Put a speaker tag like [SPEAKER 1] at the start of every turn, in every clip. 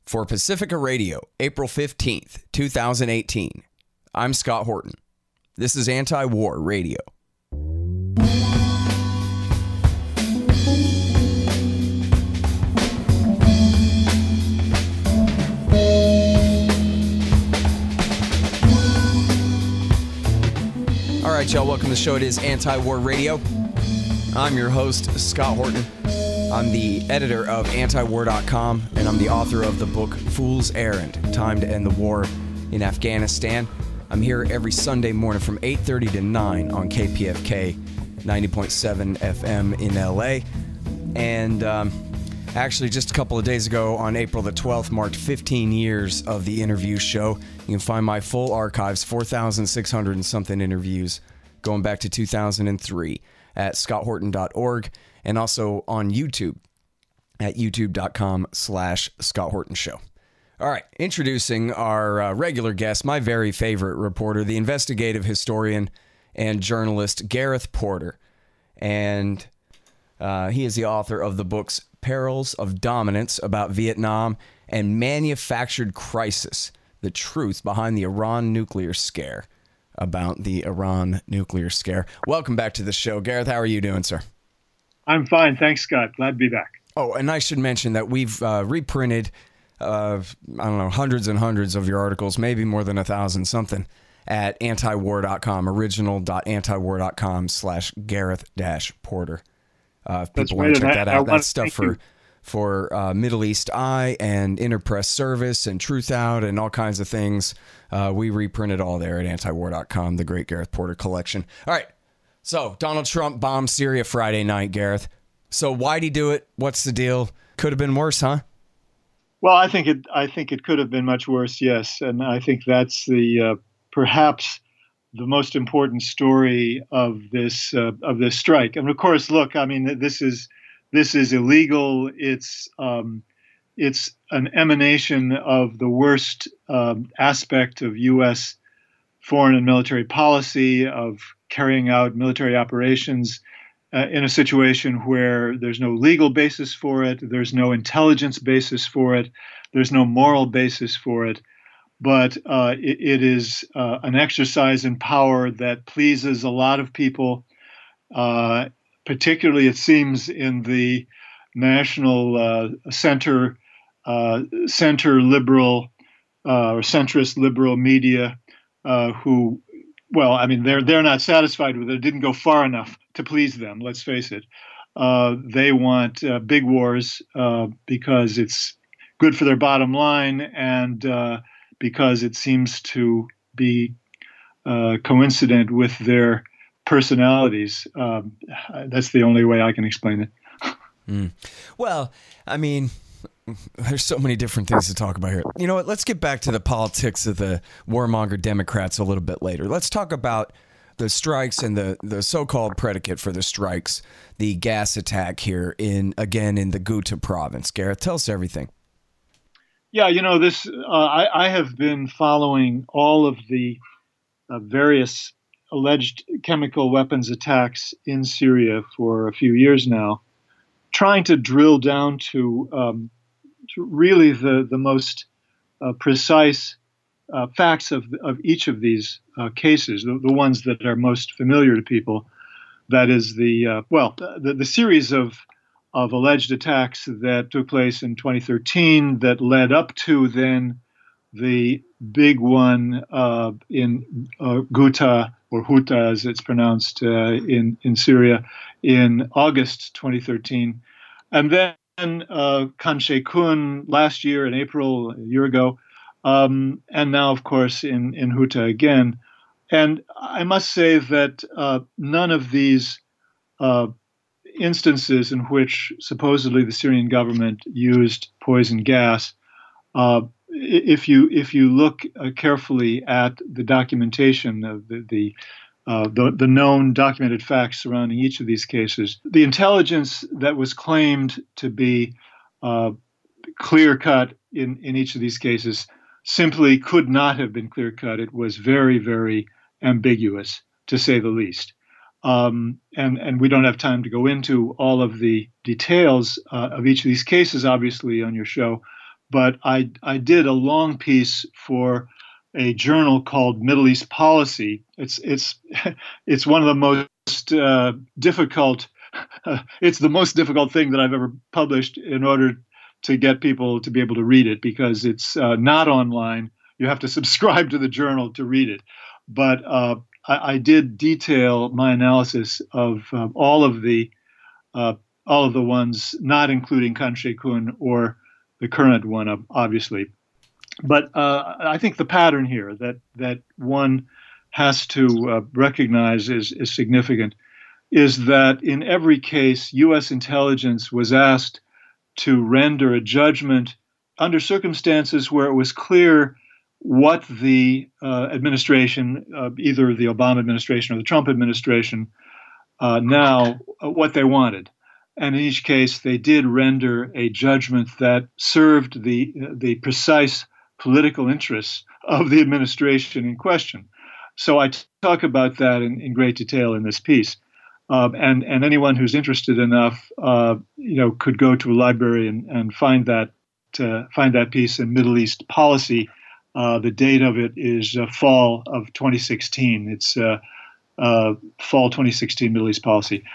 [SPEAKER 1] For Pacifica Radio, April 15th, 2018. I'm Scott Horton. This is Anti-War Radio. All right, y'all, welcome to the show. It is Anti-War Radio. I'm your host, Scott Horton. I'm the editor of antiwar.com, and I'm the author of the book Fool's Errand, Time to End the War in Afghanistan. I'm here every Sunday morning from 8:30 to 9 on KPFK 90.7 FM in LA. And actually, just a couple of days ago, on April the 12th, marked 15 years of the interview show. You can find my full archives, 4,600 and something interviews, going back to 2003 at scotthorton.org. And also on YouTube at youtube.com/Scott Horton Show. All right, introducing our regular guest, my very favorite reporter, the investigative historian and journalist Gareth Porter. And he is the author of the books Perils of Dominance about Vietnam and Manufactured Crisis, the truth behind the Iran nuclear scare. About the Iran nuclear scare. Welcome back to the show. Gareth, how are you doing, sir?
[SPEAKER 2] I'm fine. Thanks, Scott. Glad to be back.
[SPEAKER 1] Oh, and I should mention that we've reprinted, hundreds and hundreds of your articles, maybe more than 1,000 something, at antiwar.com, original.antiwar.com/Gareth-Porter. If people want to check that out, that's stuff for Middle East Eye and Interpress Service and Truth Out and all kinds of things. We reprinted all there at antiwar.com, the great Gareth Porter collection. All right. So, Donald Trump bombed Syria Friday night, Gareth. So, why'd he do it? What's the deal? Could have been worse, huh?
[SPEAKER 2] Well, I think it could have been much worse, yes. And I think that's the perhaps the most important story of this strike. And of course, look, I mean, this is illegal. It's an emanation of the worst aspect of U.S. foreign and military policy, of carrying out military operations in a situation where there's no legal basis for it, there's no intelligence basis for it, there's no moral basis for it. But it is an exercise in power that pleases a lot of people, particularly, it seems, in the national center liberal or centrist liberal media, who, well, I mean, they're not satisfied with it. It didn't go far enough to please them. Let's face it. They want big wars because it's good for their bottom line and because it seems to be coincident with their personalities. That's the only way I can explain it.
[SPEAKER 1] Well, I mean, there's so many different things to talk about here. You know what? Let's get back to the politics of the warmonger Democrats a little bit later. Let's talk about the strikes and the so-called predicate for the strikes, the gas attack here in the Ghouta province. Gareth, tell us everything.
[SPEAKER 2] Yeah, you know, I have been following all of the various alleged chemical weapons attacks in Syria for a few years now, trying to drill down to really the most precise facts of each of these cases, the ones that are most familiar to people. That is the series of alleged attacks that took place in 2013 that led up to then the big one in Ghouta, or Ghouta as it's pronounced in Syria, in August 2013. And then Khan Sheikhoun last year in April, a year ago, and now, of course, in Ghouta again. And I must say that none of these instances in which supposedly the Syrian government used poison gas, if you look carefully at the documentation of the known documented facts surrounding each of these cases, the intelligence that was claimed to be clear-cut in each of these cases simply could not have been clear-cut. It was very, very ambiguous, to say the least. And we don't have time to go into all of the details of each of these cases, obviously, on your show. but I did a long piece for a journal called Middle East Policy. It's one of the most difficult. It's the most difficult thing that I've ever published in order to get people to be able to read it, because it's not online. You have to subscribe to the journal to read it. But I did detail my analysis of all of the ones, not including Khan Sheikhoun or the current one, obviously. But I think the pattern here that one has to recognize is significant is that in every case, U.S. intelligence was asked to render a judgment under circumstances where it was clear what the administration, either the Obama administration or the Trump administration, what they wanted. And in each case, they did render a judgment that served the precise political interests of the administration in question. So I talk about that in great detail in this piece. And anyone who's interested enough, could go to a library and find that piece in Middle East Policy. The date of it is fall of 2016. It's fall 2016 Middle East Policy.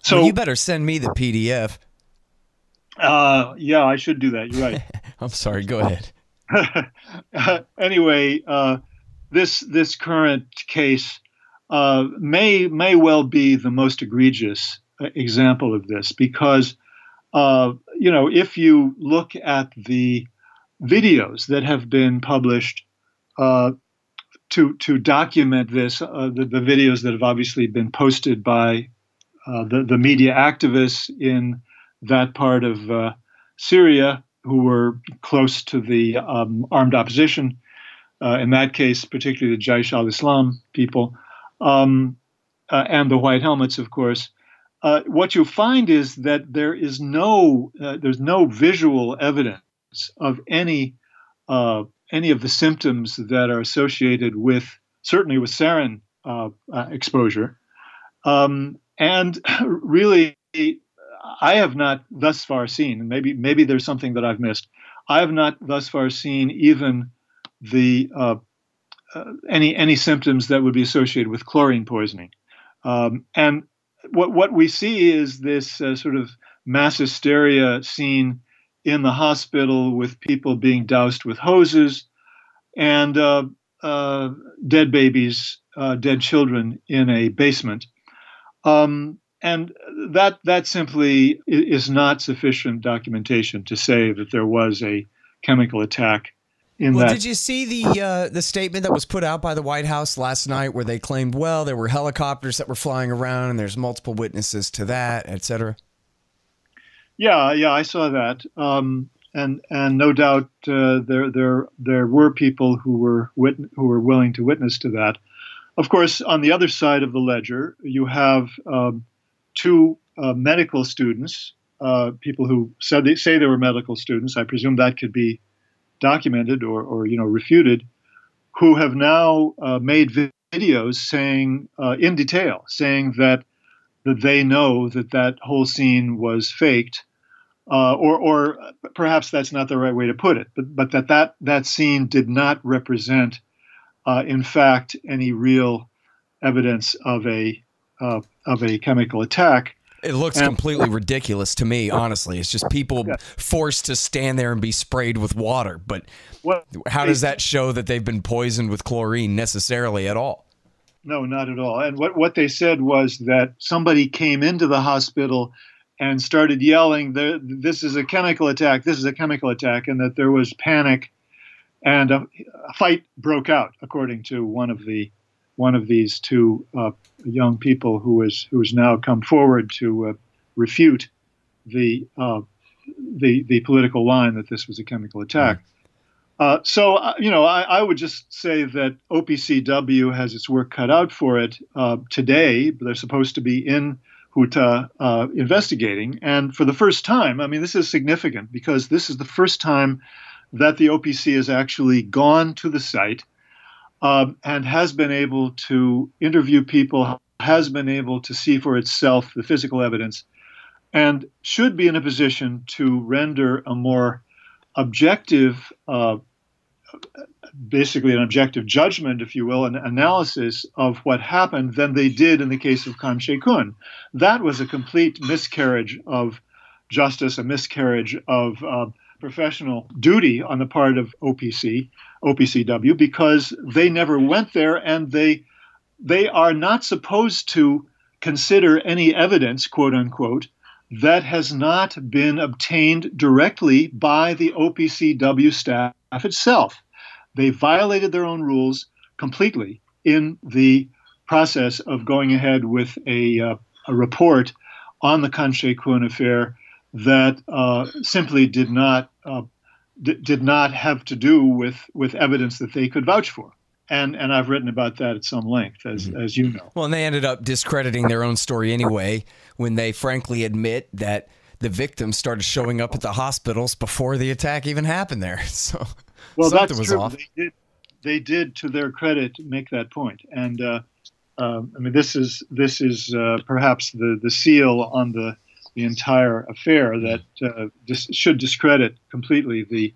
[SPEAKER 2] So
[SPEAKER 1] well, you better send me the PDF.
[SPEAKER 2] Yeah, I should do that. You're right.
[SPEAKER 1] I'm sorry. Go ahead.
[SPEAKER 2] Anyway, this current case may well be the most egregious example of this, because if you look at the videos that have been published to document this, the videos that have obviously been posted by the media activists in that part of Syria who were close to the armed opposition, in that case, particularly the Jaish al-Islam people, and the White Helmets, of course. What you find is that there's no visual evidence of any of the symptoms that are associated certainly with sarin exposure. And really, I have not thus far seen, and maybe there's something that I've missed. I have not thus far seen even the any symptoms that would be associated with chlorine poisoning. And what we see is this sort of mass hysteria scene in the hospital, with people being doused with hoses and dead babies, dead children in a basement. And that simply is not sufficient documentation to say that there was a chemical attack in that.
[SPEAKER 1] Well, did you see the statement that was put out by the White House last night, where they claimed, well, there were helicopters that were flying around and there's multiple witnesses to that, et cetera?
[SPEAKER 2] Yeah, I saw that. And no doubt there were people who were willing to witness to that. Of course, on the other side of the ledger, you have two medical students, people who say they were medical students. I presume that could be documented or refuted, who have now made videos saying in detail, saying that they know that whole scene was faked, or perhaps that's not the right way to put it, but that scene did not represent, in fact, any real evidence of a chemical attack.
[SPEAKER 1] It looks completely ridiculous to me, honestly. It's just people forced to stand there and be sprayed with water. But how does that show that they've been poisoned with chlorine necessarily at all?
[SPEAKER 2] No, not at all. And what they said was that somebody came into the hospital and started yelling, "This is a chemical attack! This is a chemical attack!" and that there was panic, and a fight broke out, according to one of these two young people who has now come forward to refute the political line that this was a chemical attack. So I would just say that OPCW has its work cut out for it today. They're supposed to be in Ghouta investigating, and for the first time, I mean, this is significant because this is the first time that the OPC has actually gone to the site. And has been able to interview people, has been able to see for itself the physical evidence, and should be in a position to render a more objective, basically an objective judgment, if you will, an analysis of what happened than they did in the case of Khan Sheikhoun. That was a complete miscarriage of justice, a miscarriage of professional duty on the part of OPCW, because they never went there, and they are not supposed to consider any evidence, quote unquote, that has not been obtained directly by the OPCW staff itself. They violated their own rules completely in the process of going ahead with a report on the Khan Sheikhoun affair that simply did not have to do with evidence that they could vouch for. And I've written about that at some length, as you know.
[SPEAKER 1] Well, and they ended up discrediting their own story anyway when they frankly admit that the victims started showing up at the hospitals before the attack even happened there. So,
[SPEAKER 2] well,
[SPEAKER 1] something
[SPEAKER 2] that's
[SPEAKER 1] was
[SPEAKER 2] true.
[SPEAKER 1] off.
[SPEAKER 2] They did, to their credit, make that point. And I mean, this is perhaps the seal on the entire affair that should discredit completely the.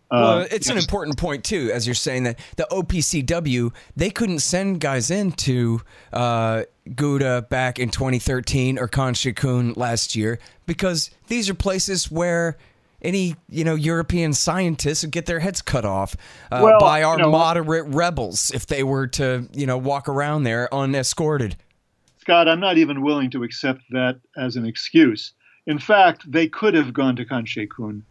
[SPEAKER 1] Well, it's an important point, too, as you're saying that the OPCW, they couldn't send guys into Ghouta back in 2013 or Khan Sheikhoun last year because these are places where any European scientists would get their heads cut off by our moderate rebels if they were to walk around there unescorted.
[SPEAKER 2] Scott, I'm not even willing to accept that as an excuse. In fact, they could have gone to Khan Sheikhoun.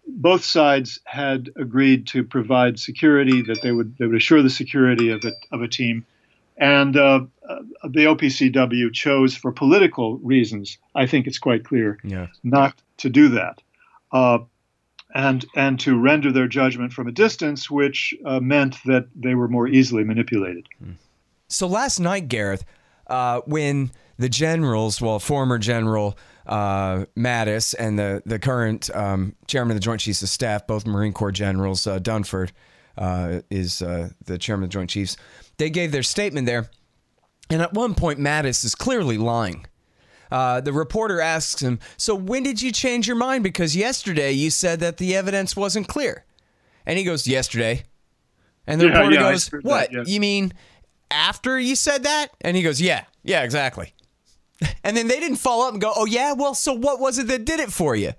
[SPEAKER 2] Both sides had agreed to provide security, that they would assure the security of a team, and the OPCW chose, for political reasons, I think it's quite clear, not to do that, and to render their judgment from a distance, which meant that they were more easily manipulated.
[SPEAKER 1] So last night, Gareth, when the generals, former general Mattis and the current chairman of the Joint Chiefs of Staff, both Marine Corps generals, Dunford is the chairman of the Joint Chiefs, they gave their statement there. And at one point, Mattis is clearly lying. The reporter asks him, so when did you change your mind? Because yesterday you said that the evidence wasn't clear. And he goes, yesterday. And the reporter goes, what? That, you mean after you said that? And he goes, yeah, exactly. And then they didn't follow up and go, oh, yeah, well, so what was it that did it for you?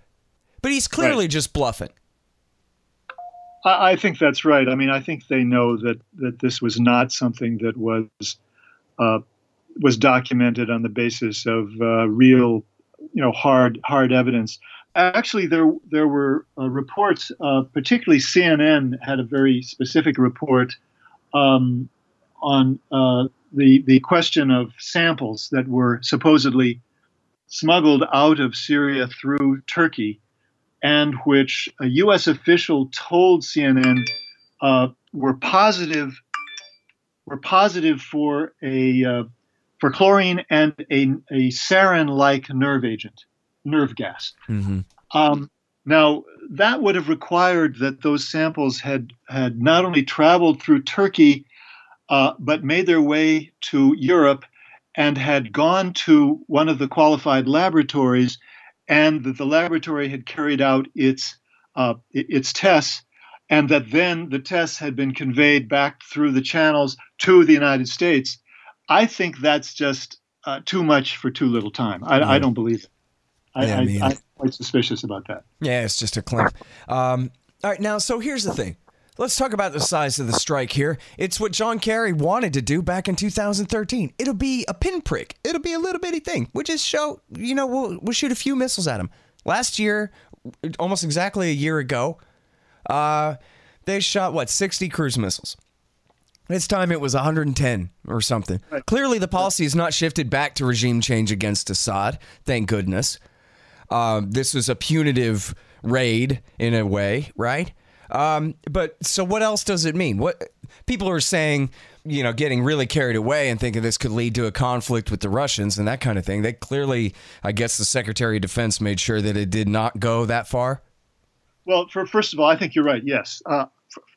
[SPEAKER 1] But he's clearly just bluffing.
[SPEAKER 2] I think that's right. I mean, I think they know that this was not something that was documented on the basis of real, hard evidence. Actually, there were reports, particularly CNN had a very specific report on the question of samples that were supposedly smuggled out of Syria through Turkey, and which a U.S. official told CNN were positive for chlorine and a sarin-like nerve gas. Mm-hmm. Now, that would have required that those samples had not only traveled through Turkey, but made their way to Europe and had gone to one of the qualified laboratories, and that the laboratory had carried out its tests, and that then the tests had been conveyed back through the channels to the United States. I think that's just too much for too little time. I don't believe it. I'm quite suspicious about that.
[SPEAKER 1] Yeah, it's just a claim. All right, now, so here's the thing. Let's talk about the size of the strike here. It's what John Kerry wanted to do back in 2013. It'll be a pinprick. It'll be a little bitty thing. We'll just show, we'll shoot a few missiles at them. Last year, almost exactly a year ago, they shot, 60 cruise missiles. This time it was 110 or something. Right. Clearly the policy has not shifted back to regime change against Assad, thank goodness. This was a punitive raid in a way, right? But so what else does it mean? What people are saying, getting really carried away and thinking this could lead to a conflict with the Russians and that kind of thing. They clearly, I guess the Secretary of Defense made sure that it did not go that far.
[SPEAKER 2] Well, first of all, I think you're right. Yes.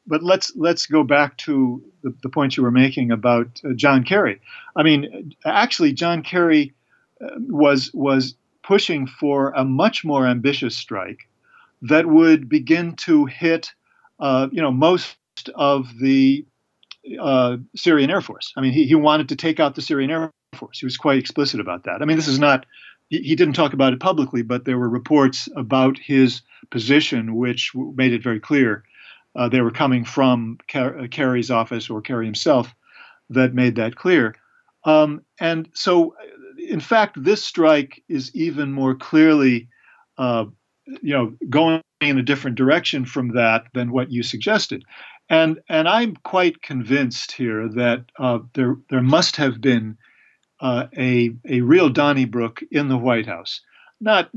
[SPEAKER 2] But let's go back to the point you were making about John Kerry. I mean, actually, John Kerry was pushing for a much more ambitious strike that would begin to hit, most of the Syrian Air Force. I mean, he wanted to take out the Syrian Air Force. He was quite explicit about that. I mean, this is not, he didn't talk about it publicly, but there were reports about his position which made it very clear they were coming from Kerry's office or Kerry himself that made that clear. And so, in fact, this strike is even more clearly, going in a different direction from that than what you suggested. And I'm quite convinced here that there must have been a real Donnybrook in the White House. Not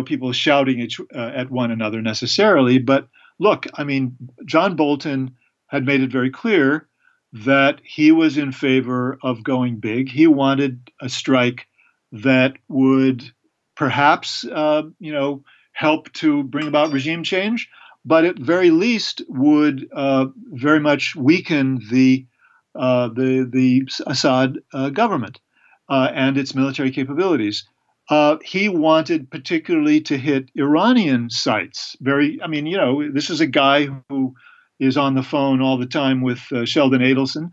[SPEAKER 2] people shouting at one another necessarily, but look, I mean, John Bolton had made it very clear that he was in favor of going big. He wanted a strike that would perhaps, help to bring about regime change, but at very least would very much weaken the Assad government and its military capabilities. He wanted particularly to hit Iranian sites. This is a guy who is on the phone all the time with Sheldon Adelson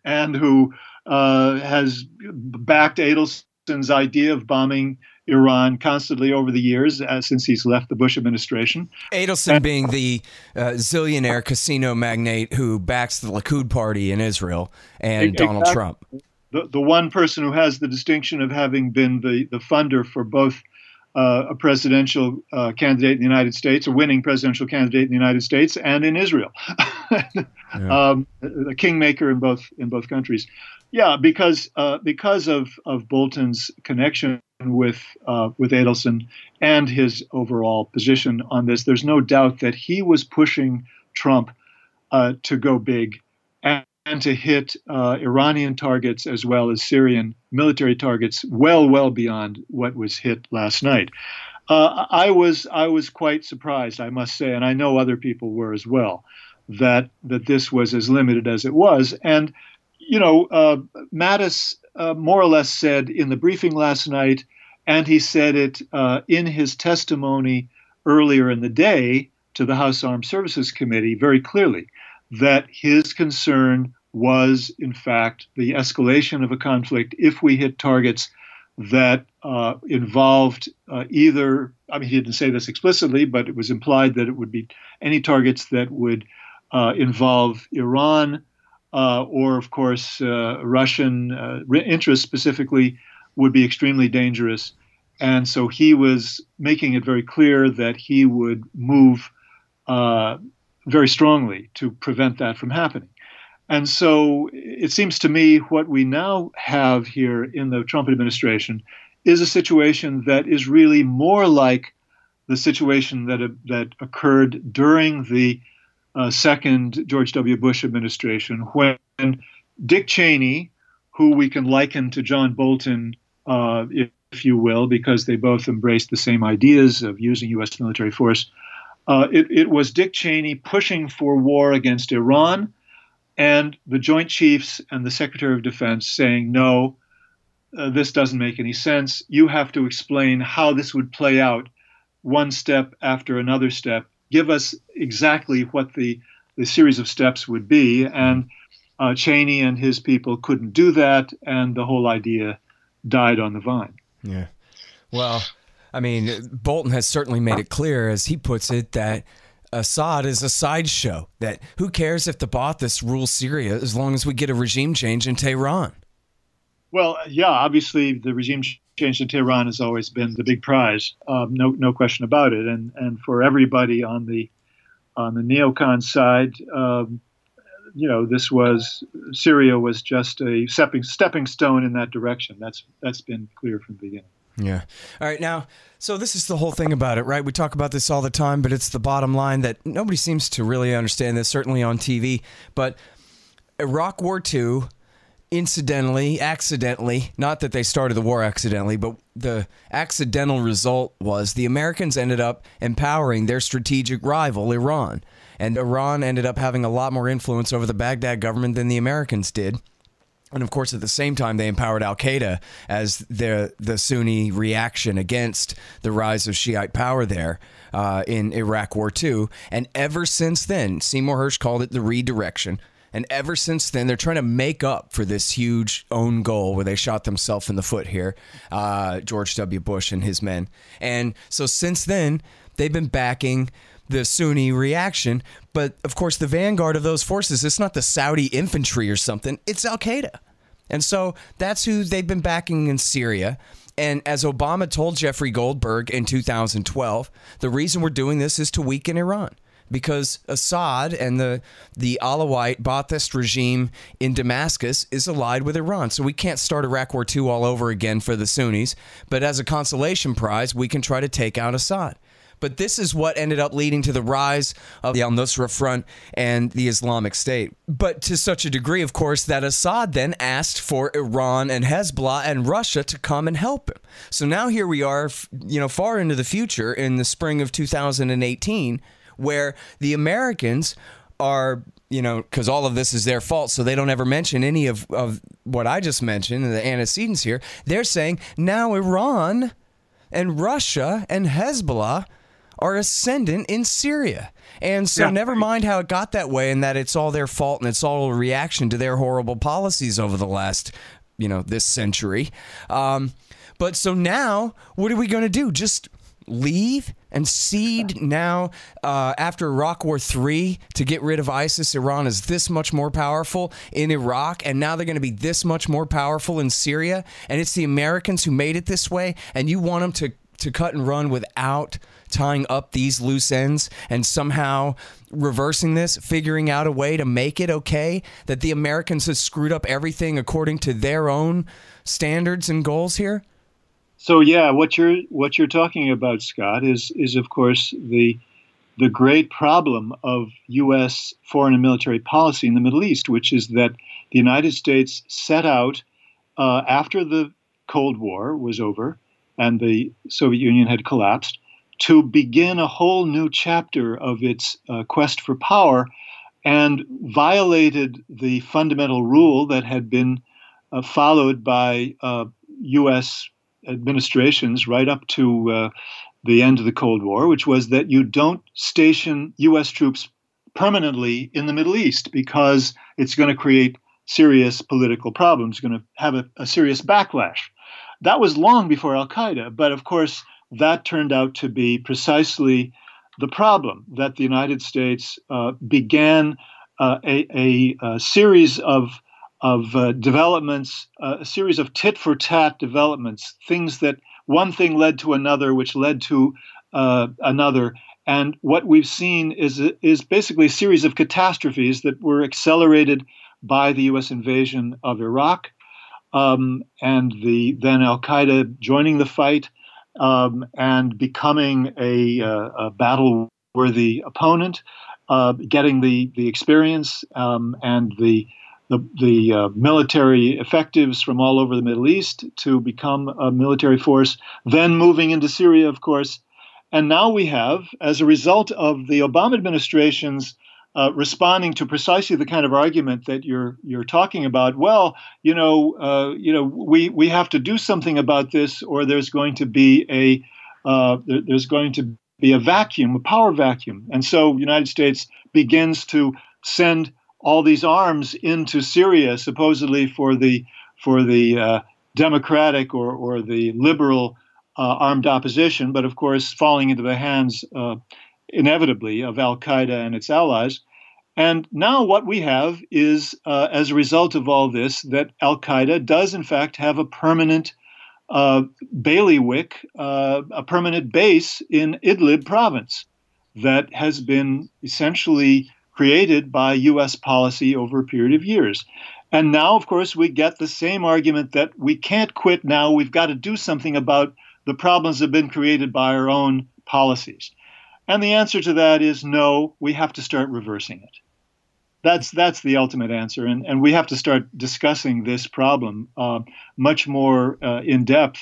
[SPEAKER 2] and who has backed Adelson's idea of bombing Iran constantly over the years since he's left the Bush administration.
[SPEAKER 1] Adelson being the zillionaire casino magnate who backs the Likud party in Israel and Donald Trump.
[SPEAKER 2] The one person who has the distinction of having been the funder for both a presidential candidate in the United States, a winning presidential candidate in the United States, and in Israel, a kingmaker in both countries. Yeah, because of Bolton's connection with Adelson and his overall position on this, there's no doubt that he was pushing Trump to go big and to hit Iranian targets as well as Syrian military targets well beyond what was hit last night. I was quite surprised, I must say, and I know other people were as well, that this was as limited as it was. And Mattis more or less said in the briefing last night, and he said it in his testimony earlier in the day to the House Armed Services Committee very clearly, that his concern was, in fact, the escalation of a conflict if we hit targets that involved either, I mean, he didn't say this explicitly, but it was implied that it would be any targets that would involve Iran or, of course, Russian interests specifically would be extremely dangerous. And so he was making it very clear that he would move very strongly to prevent that from happening. And so it seems to me what we now have here in the Trump administration is a situation that is really more like the situation that occurred during the second George W. Bush administration, when Dick Cheney, who we can liken to John Bolton, if you will, because they both embraced the same ideas of using U.S. military force, it was Dick Cheney pushing for war against Iran, and the Joint Chiefs and the Secretary of Defense saying, no, this doesn't make any sense. You have to explain how this would play out one step after another step. Give us exactly what the series of steps would be. And Cheney and his people couldn't do that, and the whole idea died on the vine.
[SPEAKER 1] Yeah. Well, I mean, Bolton has certainly made it clear, as he puts it, that Assad is a sideshow, that who cares if the Ba'athists rule Syria as long as we get a regime change in Tehran.
[SPEAKER 2] Well, yeah, obviously the regime change in Tehran has always been the big prize, no question about it. And for everybody on the neocon side, Syria was just a stepping stone in that direction. That's been clear from the beginning.
[SPEAKER 1] Yeah. All right. Now, so this is the whole thing about it, right? We talk about this all the time, but it's the bottom line that nobody seems to really understand this, certainly on TV. But Iraq War II, accidentally, not that they started the war accidentally, but the accidental result was the Americans ended up empowering their strategic rival, Iran. And Iran ended up having a lot more influence over the Baghdad government than the Americans did. And of course, at the same time, they empowered al-Qaeda as the Sunni reaction against the rise of Shiite power there in Iraq War II. And ever since then, Seymour Hersh called it the redirection. And ever since then, they're trying to make up for this huge own goal where they shot themselves in the foot here, George W. Bush and his men. And so since then, they've been backing the Sunni reaction. But of course, the vanguard of those forces, it's not the Saudi infantry or something, it's al-Qaeda. And so that's who they've been backing in Syria. And as Obama told Jeffrey Goldberg in 2012, the reason we're doing this is to weaken Iran. Because Assad and the Alawite Ba'athist regime in Damascus is allied with Iran. So we can't start Iraq War II all over again for the Sunnis. But as a consolation prize, we can try to take out Assad. But this is what ended up leading to the rise of the al-Nusra Front and the Islamic State. But to such a degree, of course, that Assad then asked for Iran and Hezbollah and Russia to come and help him. So now here we are, far into the future in the spring of 2018, where the Americans are, because all of this is their fault, so they don't ever mention any of what I just mentioned, the antecedents here. They're saying now Iran and Russia and Hezbollah are ascendant in Syria. And so never mind how it got that way and that it's all their fault and it's all a reaction to their horrible policies over the last, this century. But so now what are we going to do? Just leave and cede now after Iraq War III to get rid of ISIS? Iran is this much more powerful in Iraq, and now they're going to be this much more powerful in Syria, and it's the Americans who made it this way, and you want them to cut and run without tying up these loose ends and somehow reversing this, figuring out a way to make it okay that the Americans have screwed up everything according to their own standards and goals here?
[SPEAKER 2] So yeah, what you're talking about, Scott, is of course the great problem of U.S. foreign and military policy in the Middle East, which is that the United States set out after the Cold War was over and the Soviet Union had collapsed to begin a whole new chapter of its quest for power, and violated the fundamental rule that had been followed by U.S. administrations right up to the end of the Cold War, which was that you don't station U.S. troops permanently in the Middle East because it's going to create serious political problems, going to have a serious backlash. That was long before al-Qaeda, but of course that turned out to be precisely the problem, that the United States began a series of developments, a series of tit-for-tat developments, things that one thing led to another, which led to another. And what we've seen is basically a series of catastrophes that were accelerated by the U.S. invasion of Iraq, and then al-Qaeda joining the fight and becoming a battle-worthy opponent, getting the experience and the military effectives from all over the Middle East to become a military force, then moving into Syria, of course. And now we have, as a result of the Obama administration's responding to precisely the kind of argument that you're talking about, well, we have to do something about this, or there's going to be a vacuum, a power vacuum. And so the United States begins to send all these arms into Syria, supposedly for the democratic or the liberal armed opposition, but of course falling into the hands inevitably of al-Qaeda and its allies. And now what we have is, as a result of all this, that al-Qaeda does in fact have a permanent bailiwick, a permanent base in Idlib province that has been essentially created by U.S. policy over a period of years. And now, of course, we get the same argument that we can't quit now. We've got to do something about the problems that have been created by our own policies. And the answer to that is no, we have to start reversing it. That's the ultimate answer. And we have to start discussing this problem much more in depth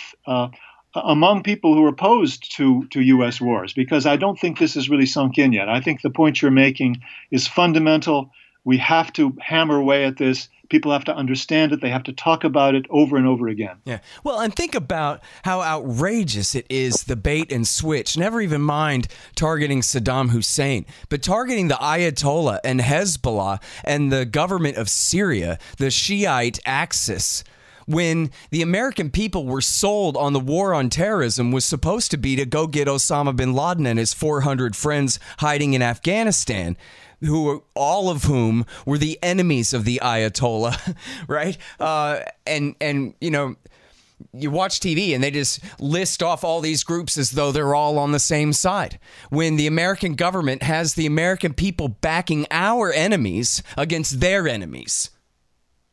[SPEAKER 2] among people who are opposed to U.S. wars, because I don't think this is really sunk in yet. I think the point you're making is fundamental. We have to hammer away at this. People have to understand it. They have to talk about it over and over again.
[SPEAKER 1] Yeah. Well, and think about how outrageous it is, the bait and switch. Never even mind targeting Saddam Hussein, but targeting the Ayatollah and Hezbollah and the government of Syria, the Shiite axis, when the American people were sold on the war on terrorism was supposed to be to go get Osama bin Laden and his 400 friends hiding in Afghanistan, all of whom were the enemies of the Ayatollah, right? And you know, you watch TV and they just list off all these groups as though they're all on the same side, when the American government has the American people backing our enemies against their enemies.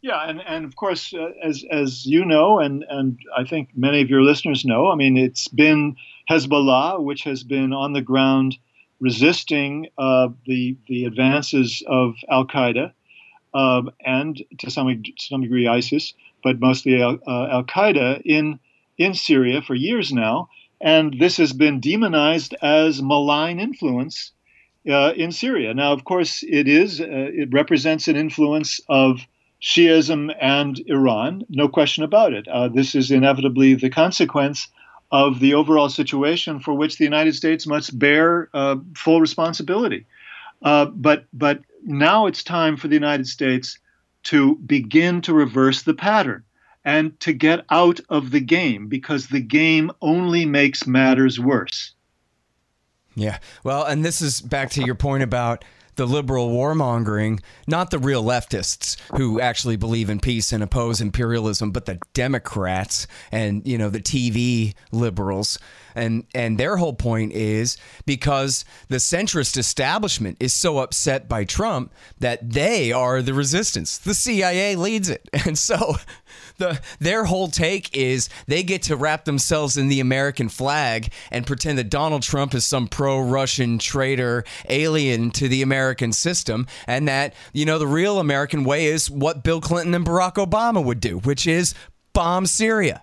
[SPEAKER 2] Yeah, and of course, as you know, and I think many of your listeners know, I mean, it's been Hezbollah, which has been on the ground resisting the advances of Al-Qaeda and to some degree ISIS, but mostly Al-Qaeda in Syria for years now. And this has been demonized as malign influence in Syria. Now, of course, it represents an influence of Shiism and Iran, no question about it. This is inevitably the consequence of the overall situation for which the United States must bear full responsibility. But now it's time for the United States to begin to reverse the pattern and to get out of the game, because the game only makes matters worse.
[SPEAKER 1] Yeah. Well, and this is back to your point about the liberal warmongering, not the real leftists who actually believe in peace and oppose imperialism, but the Democrats and, you know, the TV liberals. And their whole point is because the centrist establishment is so upset by Trump that they are the resistance. The CIA leads it. And so their whole take is they get to wrap themselves in the American flag and pretend that Donald Trump is some pro-Russian traitor alien to the American system, and that, you know, the real American way is what Bill Clinton and Barack Obama would do, which is bomb Syria,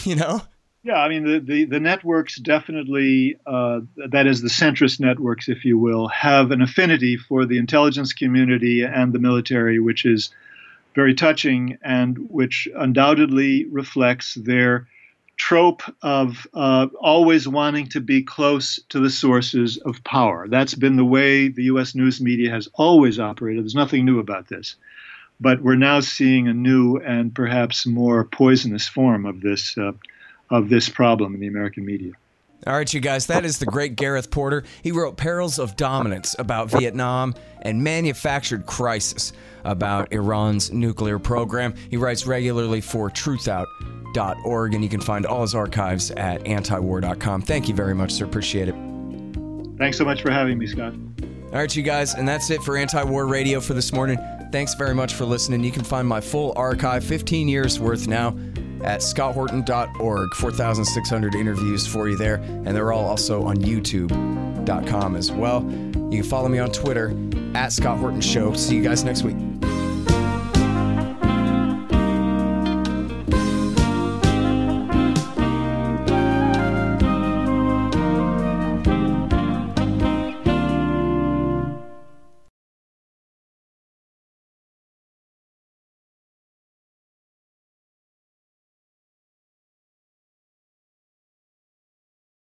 [SPEAKER 1] you know?
[SPEAKER 2] Yeah, I mean, the networks definitely, that is the centrist networks, if you will, have an affinity for the intelligence community and the military, which is very touching and which undoubtedly reflects their trope of always wanting to be close to the sources of power. That's been the way the U.S. news media has always operated. There's nothing new about this. But we're now seeing a new and perhaps more poisonous form of this problem in the American media.
[SPEAKER 1] All right, you guys, that is the great Gareth Porter. He wrote Perils of Dominance about Vietnam and Manufactured Crisis about Iran's nuclear program. He writes regularly for truthout.org, and you can find all his archives at antiwar.com. Thank you very much, sir. Appreciate it.
[SPEAKER 2] Thanks so much for having me, Scott.
[SPEAKER 1] All right, you guys, and that's it for Anti-War Radio for this morning. Thanks very much for listening. You can find my full archive, 15 years worth now, at scotthorton.org. 4,600 interviews for you there, and they're all also on youtube.com as well. You can follow me on Twitter at Scott Horton Show. See you guys next week.